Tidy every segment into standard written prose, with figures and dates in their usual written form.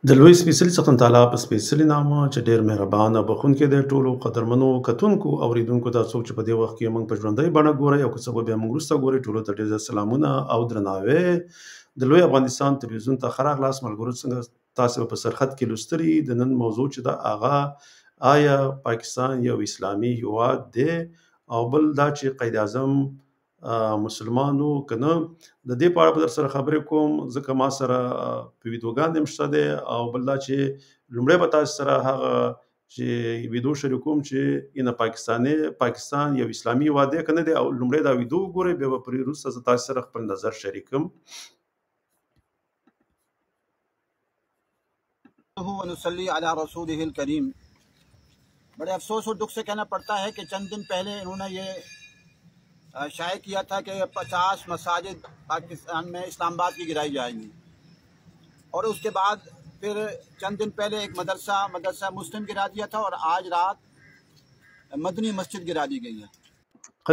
د لوی سپېڅلي څښتن تعالی په سپېڅلي نامه چې ډېر مهربان او بخښونکی دی، ټولو قدرمنو کتونکو اوریدونکو ته څوک چې په دې وخت کې موږ په ژوندۍ بڼه ګورئ او که څه به بیا موږ وروسته ګورئ، ټولو ته ډېر زیات سلامونه او درناوی. د لوی افغانستان تلویزیون ته ښه راغلاست ملګرو. څنګه تاسو په سرحد کې لوستلي د نن موضوع چې ده هغه آیا پاکستان یو اسلامي هیواد دی او بل دا چې قید اعظم مسلمان وو که نه. د دې په اړه به در سره خبرې کوم ځکه ما سره په ویډیوګان هم شته دی او بل دا چې لومړی به تاسو سره هغه چې ویډیو شریکوم چې پاکستان یو اسلامي هیواد دی که نه دی، او لومړی دا ویډیو وګورئ بیا به پرې وروسته زه تاسو سره خپل نظر شریکم. ونصلی علی رسوله الکریم। बड़े अफसोस और दुख से कहना पड़ता है कि चंद दिन पहले इन्होंने ये शाये किया था कि 50 मसाजिद पाकिस्तान में इस्लामाबाद की गिराई जाएंगी, और उसके बाद फिर चंद दिन पहले एक मदरसा मुस्लिम गिरा दिया था, और आज रात मदनी मस्जिद गिरा दी गई है।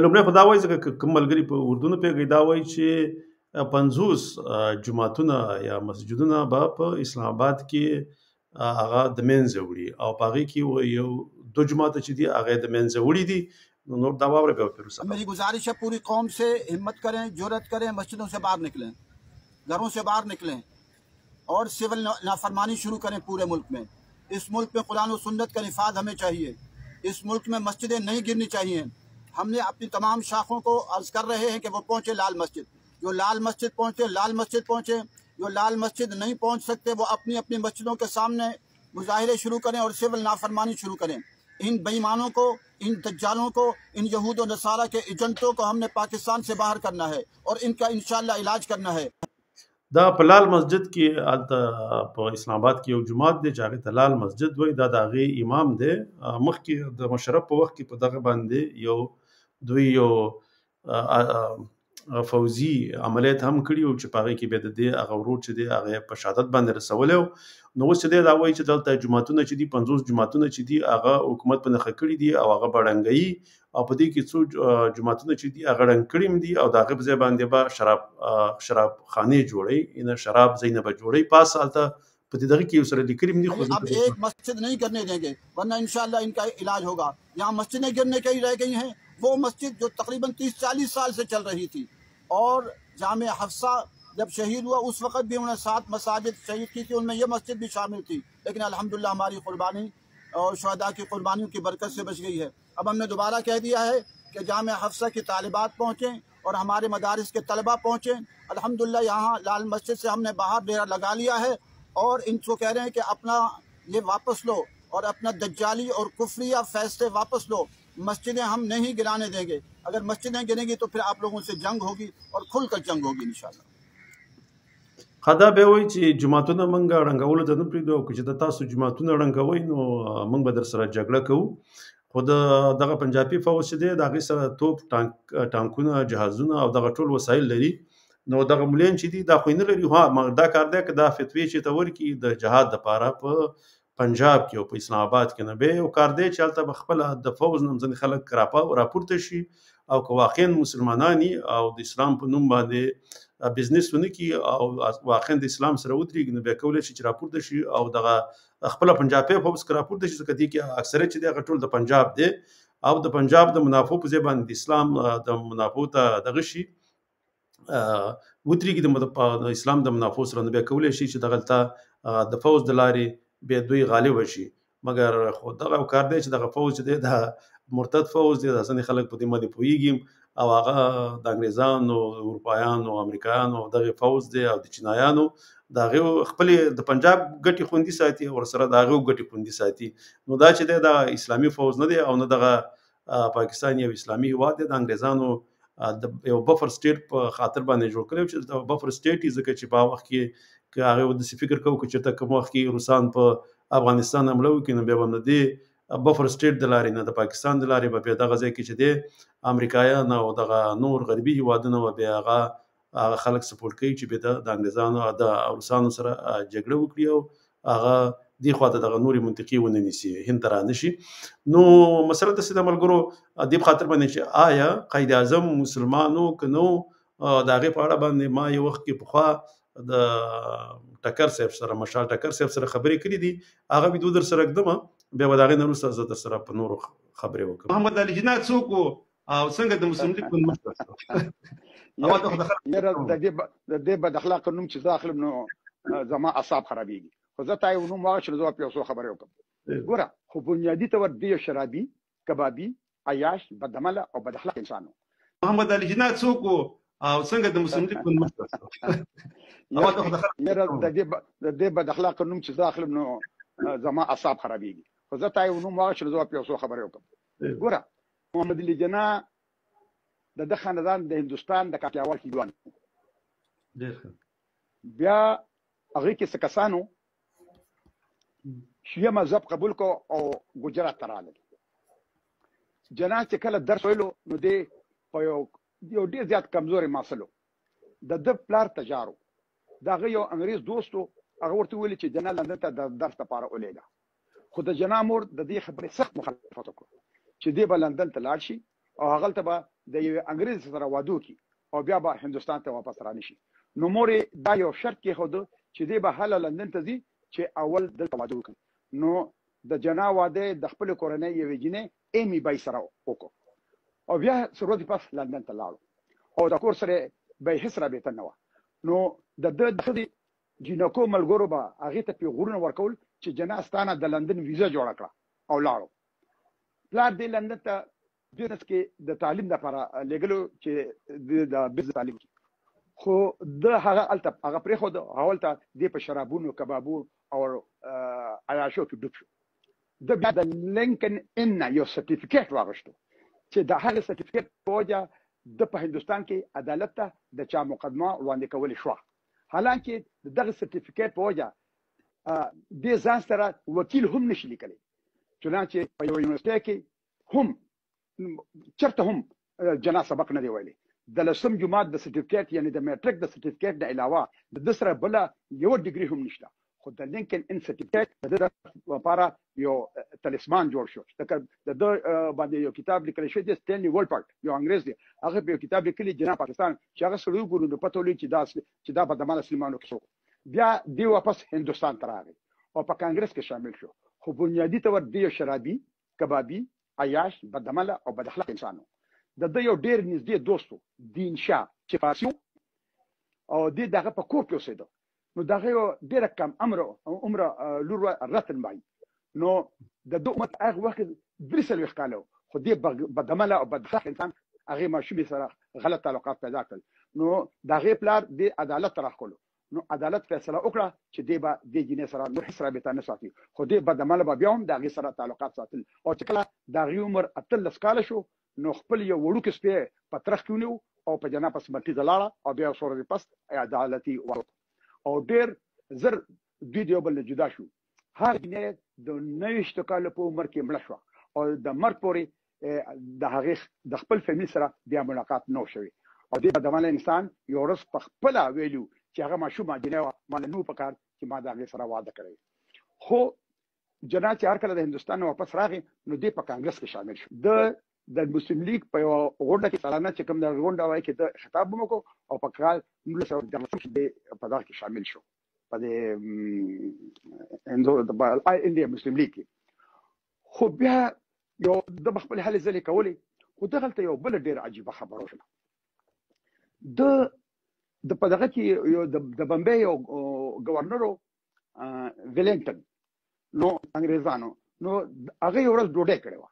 لومړی خو دا وایي ځکه کوم ملګري په اردو نه پوهېږي، دا وایي چې 50 جوماتونه یا مسجدونه به په اسلام آباد کې هغه د منځه وړي او په هغې کې یو 2 جوماته چې دي هغه د منځه وړي دي. نو نور دا واورئ بیا به وروسته. मेरी गुजारिश है पूरी कौम से हिम्मत करें, जुर्रत करें, मस्जिदों से बाहर निकलें, घरों से बाहर निकलें और सिविल नाफरमानी शुरू करें पूरे मुल्क में। इस मुल्क में कुरान और सुन्नत का निफाज हमें चाहिए। इस मुल्क में मस्जिदें नहीं गिरनी चाहिए। हमने अपनी तमाम शाखों को अर्ज कर रहे हैं कि वो पहुँचे लाल मस्जिद। जो लाल मस्जिद पहुँचे लाल मस्जिद पहुँचे, जो लाल मस्जिद नहीं पहुँच सकते वो अपनी अपनी मस्जिदों के सामने मुजाहिरे शुरू करें और सिविल नाफरमानी शुरू करें। इन बेईमानों को, इन दज्जालों को, इन यहूद और नसारा के एजेंटों को हमने पाकिस्तान से बाहर करना है और इनका इंशाअल्लाह इलाज करना है। دا په لال مسجد کې هلته په اسلام آباد کې یو جومات دی چې هغې ته لال مسجد وایي. دا د هغې امام دی. مخکې د مشرف په وخت کې په دغه باندې دوی یو فوزي عملیات هم کړي و چې په هغې کې بیا د دې هغه ورور چې دی هغه یې په شهادت باندې رسولی و. نو اوس چې دی دا وایي چې دلته جوماتونه چې دي 50 جوماتونه چې دي هغه حکومت په نښه کړي دي او هغه به ړنګوي، او په دې کې څو جوماتونه چې دي هغه ړنګ کړي هم دي او د هغې په ځای باندې به شراب خانې جوړوي، یعنې شراب ځایونه به جوړوي. پاس هلته په دې دغه کې یو سره لیکلي هم دي. अब एक मस्जिद नहीं करने देंगे वरना इंशाअल्लाह इनका इलाज होगा। यहाँ मस्जिदें गिरने की रह गई हैं, वो मस्जिद जो तकरीबन 30-40 साल से चल रही थी, और जामे हफ्सा जब शहीद हुआ उस वक्त भी उन्होंने 7 मसाजिद शहीद की थी, उनमें यह मस्जिद भी शामिल थी, लेकिन अल्हम्दुलिल्लाह हमारी कुर्बानी और शुहदा की कुर्बानियों की बरकत से बच गई है। अब हमने दोबारा कह दिया है कि जामे हफ्सा की तालिबात पहुँचें और हमारे मदारिस के तलबा पहुँचें। अल्हम्दुलिल्लाह यहाँ लाल मस्जिद से हमने बाहर डेरा लगा लिया है और इनको कह रहे हैं कि अपना ये वापस लो और अपना दज्जाली और कुफरिया फैसले वापस लो। मस्जिदें हम नहीं गिराने देंगे। अगर मस्जिदें गिरेंगी तो फिर आप लोगों से जंग होगी और खुलकर जंग होगी इंशाअल्लाह। خدا به وایي چې جوماتونه موږ ړنګولو ته نه پرېږدو، او که چې د تاسو جوماتونه ړنګوئ نو موږ به در سره جګړه کوو. خو دغه پنجابي فوج چې دی د هغې سره توپ، ټانکونه، جهازونه او دغه ټول وسایل لري. نو دغه مليان چې دي دا خو یې نه لري. ها دا کار دی که دا فتوی چې ته ورکړي د جهاد دپاره په پنجاب کې او په اسلام آباد کې، نه بیا یو کار دی چې هلته به خپله د فوج نه ځینې خلک راپورته شي، او که واقعا مسلمانان او د اسلام په نوم باندې بزنس ونه کړي او واقعا د اسلام سره ودرېږي، نو بیا کولی شي چې راپورته شي او دغه خپله پنجابي فوج که راپورته شي، ځکه دې کې اکثریت چې دی هغه ټول د پنجاب دی او د پنجاب د منافعو په ځای باندې د اسلام د منافعو ته دغه شي ودرېږي د اسلام د منافعو سره، نو بیا کولی شي چې دغلته د فوج د لارې بیا دوی غالب شي. مګر خو دغه کار دی چې دغه فوج چې دی د مرتد فوج دی، د ځینې خلک په دې باندې پوهېږي، او هغه د انګریزانو، اروپایانو، امریکایانو دغه فوج دی او د چینایانو د هغې خپلې د پنجاب ګټې خوندي ساتي او ورسره د هغې ګټې خوندي ساتي. نو دا چې دی د اسلامي فوج نه دی او نه دغه پاکستان یو اسلامي هیواد دی. د انګریزانو د یو بفر سټیټ په خاطر باندې جوړ کړی چې د بفر سټیټ یې ځکه چې په هغه وخت کې که هغې داسې فکر کوو که چېرته کوم وخت کې روسان په افغانستان حمله وکړي، نو بیا به د دې بفر سټیټ د لارې نه د پاکستان د لارې به بیا دغه ځای کې چې دی امریکایان او دغه نور غربي هیوادونه به بیا هغه خلک سپورټ کوي چې بیا د انګریزانو د روسانو سره جګړه وکړي او هغه دې خواته دغه نورې منطقې ونه نیسي، هند ته رانشي. نو مثلا داسې د ملګرو دې په خاطر باندې چې آیا قید اعظم مسلمان و که نه و، د هغې په اړه باندې ما یو وخت کې پخوا د ټکر صاحب سره مشال ټکر صاحب سره خبرې کړې دي هغه به در سره کدم بیا وداغې نه وروسته زه در سره په نورو خبرې وکړم. محمد علي جناح څوک او څنګه د مسلم لیگ مشر د دې بد اخلاق نوم چې زه اخلم نو زما اعصاب خرابېږي خو زه تا یو نوم واغ چې زه په یو څو خبرې وکړم. ګوره خو بنیادی تور دی شرابي کبابي عیاش بدعمله او بد اخلاق انسان. محمد علي جناح څوک او څنګه د مسلم لیگ مشر د دې بد اخلاق نوم چې زه اخلم نو زما اعصاب خرابېږي خو زه تا یو نوم واغ چې زه په یو څو خبرې وکړم. ګوره محمد علي جناح د خاندان د هندستان د کاټیاوال هندوان بیا هغه کې څه کسانو شیعه مذهب قبول کو او ګجرات ته راغلل. جناح چې کله درس ویلو نو دی په یو ډېر زیات کمزوري مسلو د پلار تجارو دغه یو انګریز دوستو هغه ورته ویل چې جناح لندن ته د درس لپاره ولېږه خو د جناح مور د دې خبرې سخت مخالفت وکړ چې دی به لندن ته لاړ شي او هغه ته به د یو انګریز سره واده وکړي او بیا به هندستان ته واپس رانشي. نو مور دا یو شرط کې خود چې دی به هله لندن ته ځي چې اول دلته واده وکړي. نو د جناح واده د خپل کورنۍ یوې جینې ایمی بای سره وکړو او بیا سرودي پاس لندن ته لاړو او د کور سره به هیڅ رابطه نه و. نو د خدي جینکو ملګرو به هغه ته پیغورونه ورکول چې جناح ستانه د لندن ویزا جوړ کړه او لاړو. پلار دی لندن ته بزنس کې د تعلیم لپاره لګلو چې د بزنس تعلیم خو د هغه الته هغه پرې خو د حوالته د په شرابونو کبابو او عیاشو کې ډوب شو. د بیا د لینکن ان یو سرټیفیکیټ واغشتو چې د هغه سرټیفیکیټ په وجه د په هندستان کې عدالت ته د چا مقدمه وړاندې کول شو. حالانکه دغه سرټیفیکیټ په وجه د ځان سره وکیل هم نشي لیکلی چنانچه په یو یونیورسيټي کې هم چرته هم جناح سبق نه دی ویلي. د لسم جماعت د سرټیفیکیټ یعنی د میټریک د سرټیفیکیټ نه علاوه د سره بل یو ډیګري هم نشته خو د لینکن ان سرټیفیکیټ د لپاره یو تلسمان جوړ شو. د باندې یو کتاب لیکل شوی دی ستینلی ولپارټ یو انګریز دی هغه په کتاب لیکلی جناح پاکستان چې هغه سره وګورو نو پته ولې چې دا په دمال سلیمانو کې شو. بیا دی واپس هندستان ته راغی او په کانګرس کې شامل شو خو بنیادی تور دی شرابي کبابي عیاش بدعمله او بد اخلاق انسانو. د یو ډیر نږدې دوستو دین شاه چې فارسي او دغه په کور کې اوسېده نو دغه یو ډیر کم عمر لور رتن بای نو د امت هغه وخت درسل وکالو خو دې بدعمله او بد اخلاق انسان هغه ماشومې سره غلط تعلقات پیدا کړل. نو دغه پلار د عدالت راخلو نو عدالت فیصله وکړه چې دی به د جنې سره نور هیڅ رابطه نه ساتي خو دې بدعمله به بیا هم دغه سره تعلقات ساتل او چې کله دغه عمر 13 کال شو نو خپل یو وړوکی سپی په ترخ کې ونیو او په جناح پس منټي دلاړه او بیا سورې پس عدالتي او ډېر زر دوی دیو بل جدا شو. هر جنې د 29 کال په عمر کې مړ شو او د مرګ پورې د هغه د خپل فیملی سره بیا ملاقات نه شوی او دې بدعمله انسان یو ورځ په خپل ویلو چې هغه ماشومه جنې مال نو پکار چې ما دا هغه سره واده کړی. خو جناح چې هر کله د هندستان واپس راغی نو دې په کانګرس کې شامل شو. د مسلم لیگ په غونډه کې سالانه چې کوم د غونډه وای کې د خطاب وکړو او په کال 1913 کې په دغه کې شامل شو په د انډیا مسلم لیگ کې. خو بیا یو د خپل حل ځلې کولې خو دغلته یو بل ډیر عجیبه خبره وشوه. د په دغه کې یو د بمبې یو گورنرو ویلنګټن نو انګریزانو نو هغه یو ورځ ډوډۍ کړې وه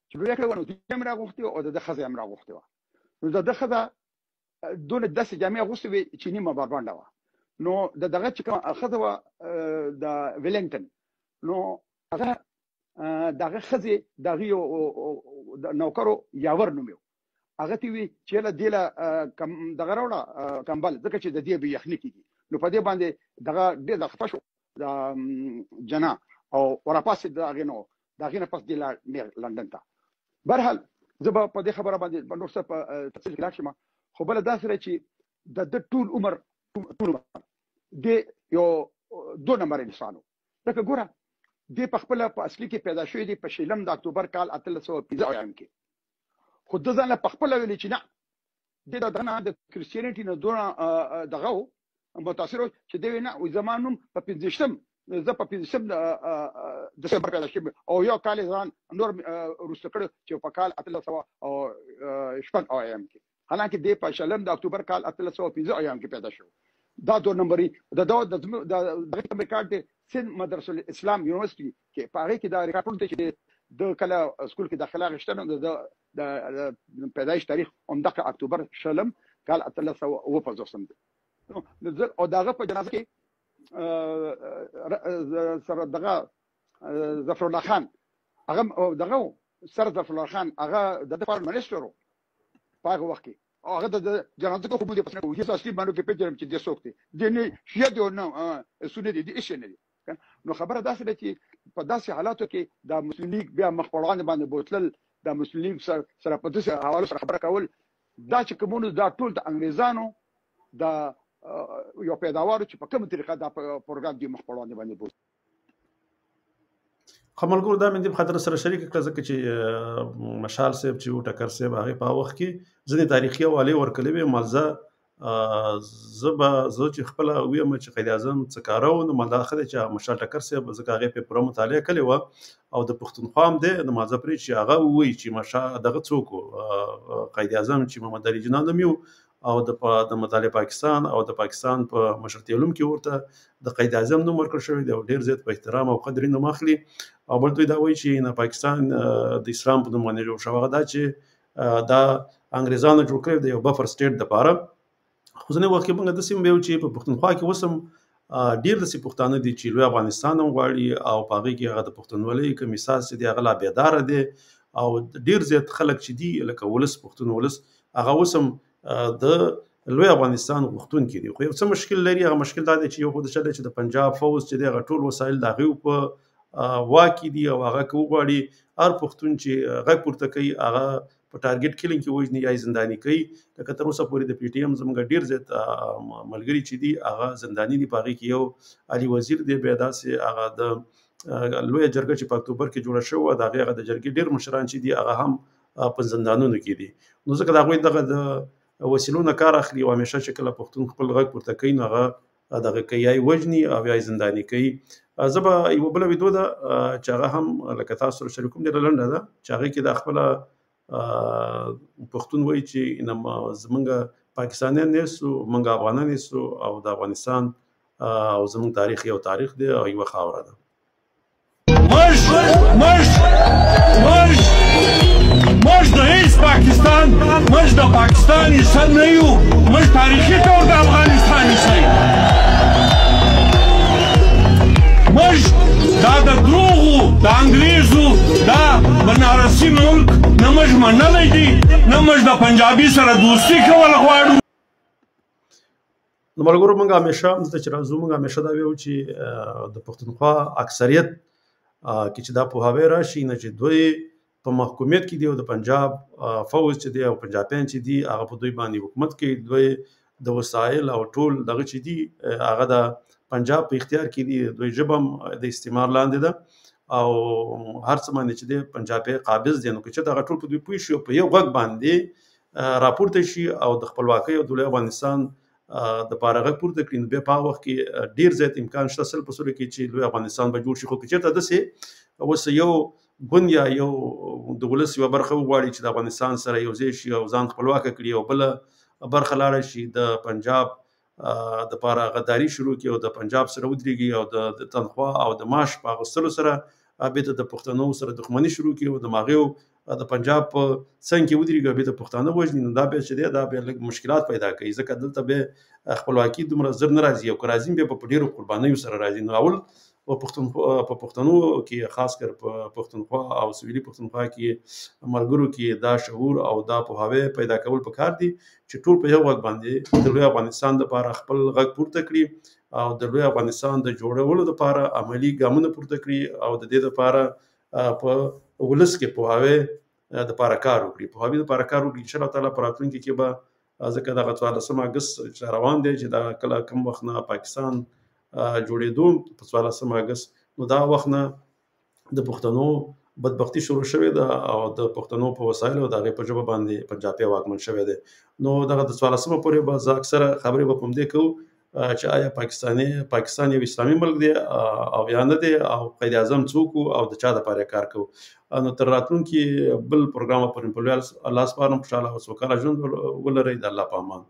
چې ډوډۍ کړې وه نو دوی هم راغوښتې وه او د ښځه هم راغوښتې وه. نو د ښځه دونه داسې جامې اغوستې وې چې نیمه بربنډه وه. نو د دغه چې کومه ښځه وه د ویلنګټن نو هغه دغه ښځې دغه یو نوکرو یاور نوم یو هغه ته وی چې له دیله دغه راوړه کمبل ځکه چې د دې به یخني کیږي. نو په دې باندې دغه ډېر د خفه شو د جناح او ورپاسې دغه نو دغه نه پس دی لندن ته. برحال زه به په دې خبره باندې نور څه په تفصیل کې لاړ شم خو بل دا سره چې د ټول عمر د یو 2 نمبر انسانو لکه ګوره د په خپل په اصلي کې پیدا شوی دی په شلم د اکتوبر کال 1815 کې خو د ځان په خپل ویل چې نه د دغه د کریسچینټی نه دونه دغه متاثر چې دی نه زمانوم په 15 زه په 15 دسمبر پیدا شوم او یو کال ځان نور روسته کړ چې په کال 1300 او شپږ ايام کې حالانکه د په شلم د اکتوبر کال 1315 ايام کې پیدا شو دا 2 نمبري د ریکارډ د سند مدرسه الاسلام یونیورسيټي کې په هغه کې دا ریکارډ دی چې د کله سکول کې داخله غشتنه د پیدایش تاریخ همدغه اکتوبر شلم کال 1350 او داغه په جنازه کې سره دغه ظفر الله خان هغه دغه سر ظفر الله خان هغه د ډیپارټمنټ منیسټر په هغه وخت کې هغه د جنازه کو کوم دي په څنګه وجه اصلي باندې کې پیژنم چې د سوکتي د نه شیا دی نو سونه دي ايش نه دي نو خبره داسې ده چې په داسې حالاتو کې د مسلم لیگ بیا مخ پړوان باندې بوتل د مسلم لیگ سره په داسې حواله سره خبره کول دا چې کومونو دا ټول د انګريزانو د یو پیداوار چې په کومه طریقه دا پروګرام دی مخ پړوان باندې بوت خملګور دا مې د خاطر سره شریک کړه ځکه چې مشال صاحب چې ټکر صاحب هغه په وخت کې ځنې تاریخي حواله ورکړې وي ملزه زه چې خپل ویم چې قائد اعظم څه کارو نو مداخله چې مشال ټکر صاحب ځکه هغه په پوره مطالعه کړې و او د پښتونخوا هم د مازه پرې چې هغه وایي چې مشال دغه څوک قائد اعظم چې محمد علي جنان نوم او د مطالعه پاکستان او د پاکستان په مشرتي علوم کې ورته د قائد اعظم نوم ورکړل شوی دی او ډیر زیات په احترام او قدر نوم اخلي او بل دوی دا وایي چې نه پاکستان د اسلام په نوم باندې جوړ شوی دا چې دا انګريزانو جوړ کړی دی یو بفر سټیټ د پاره خو ځنه وخت کې موږ د سیم ویو چې په پښتونخوا کې وسم ډیر د پښتانه دي چې لوی افغانستان هم غواړي او پاغي کې هغه د پښتونولۍ کوم احساس دي هغه لا بیدار دي او ډیر زیات خلک چې دي لکه ولس پښتون ولس هغه وسم د لوی افغانستان غوښتونکي دي خو یو څه مشکل لري هغه مشکل دا دی چې یو خو د چله چې د پنجاب فوج چې د غټول وسایل د غیو په واکې دي او هغه کوغړي هر پښتون چې غږ پورته کوي هغه په ټارګټ کلینګ کې وژني یا زنداني کوي لکه تر اوسه پورې د پی ټی ایم زموږ ډیر زیات ملګری چې دي هغه زنداني دي پاغي کې یو علي وزیر دی بیا داسې هغه د لوی جرګه چې په اکتوبر کې جوړه شو دا هغه د جرګې ډیر مشران چې دي هغه هم په زندانونو کې دي نو ځکه دا غوښتل دغه د وسیلونه کار اخلي او همیشه چې کله پښتون خپل غږ پورته کوي نو هغه دغه کوي وجني او یا زنداني کوي زبا یو بل ویډیو دا چې هغه هم لکه تاسو سره شریکوم دی لنډه ده چې هغه کې د خپل پښتون وایي چې زمونږ پاکستانیان نیسو مونږ افغانان نیسو او د افغانستان او زمونږ تاریخ یو تاریخ دی او یو خاوره ده موږ د هیڅ پاکستان موږ د پاکستان حصه نه یو موږ تاریخي طور د افغانستان حصه یو موږ دا د دروغو د انګریزو دا بنارسي ملک نه موږ منلی دي نه موږ د پنجابي سره دوستي کول غواړو نو ملګرو موږ همیشه دلته چې راځو موږ همیشه دا ویو چې د پښتونخوا اکثریت کې چې دا پوهاوی راشي نه چې دوی په محکومیت کې دی او د پنجاب فوج چې دی او پنجابیان چې دی هغه په دوی باندې حکومت کوي دوی د وسایل او ټول دغه چې دی هغه د پنجاب په اختیار کې دی دوی جبم د استعمار لاندې ده او هر څه باندې چې دی پنجابي قابض دي نو چې دا ټول په دوی پوي شي په یو غږ باندې راپورته شي او د خپلواکۍ او د افغانستان د پارغه پورته کړي به په وخت کې ډیر زیات امکان شته سل په سوري کې چې لوی افغانستان به جوړ شي خو چې ته دسه اوس یو ګونیا یو د ولس یو برخه وغواړي چې د افغانستان سره یو ځای شي او ځان خپلواک کړي او بل برخه لاړ شي د پنجاب د پاره غداري شروع کی او د پنجاب سره ودرېږي او د تنخوا او د معاش په غوښتلو سره به د پښتنو سره دښمنی شروع کی او د ماغیو د پنجاب په څنګه ودرېږي به د پښتنو وژني نو دا به چې دا به لږ مشکلات پیدا کوي ځکه دلته به خپلواکي دومره زر نه راځي او کرازیم به په ډیرو قربانیو سره راځي نو اول په پښتنو کې خاص کر په پښتونخوا او سویلي پښتونخوا کې ملګرو کې دا شعور او دا پوهاوی پیدا کول پکار دي چې ټول په یو وخت باندې د لوی افغانستان لپاره خپل غږ پورته کړي او د لوی افغانستان د جوړولو لپاره عملی ګامونه پورته کړي او د دې لپاره په ولس کې پوهاوی د لپاره کار وکړي پوهاوی د لپاره کار وکړي ان شاء الله تعالی په راتلونکي کې به ځکه دغه 14 اگست روان دی چې دا کله کوم وخت نه پاکستان جوړېدو په 14 اگست نو دا وخت نه د پښتنو بدبختی شروع شوې ده او د پښتنو په وسایلو دغه په جواب باندې پنجابي واکمن شوی دی نو دغه د 14 پورې به اکثره خبرې به کوم دی کو چې آیا پاکستان یو اسلامي ملک دی او یا نه دی او قائد اعظم څوک او د چا دپاره کار کوو. نو تر راتلونکي بل پروګرامه پورې په الله سپارم. خوشحاله او سوکاله ژوند ولرئ. د الله په امان.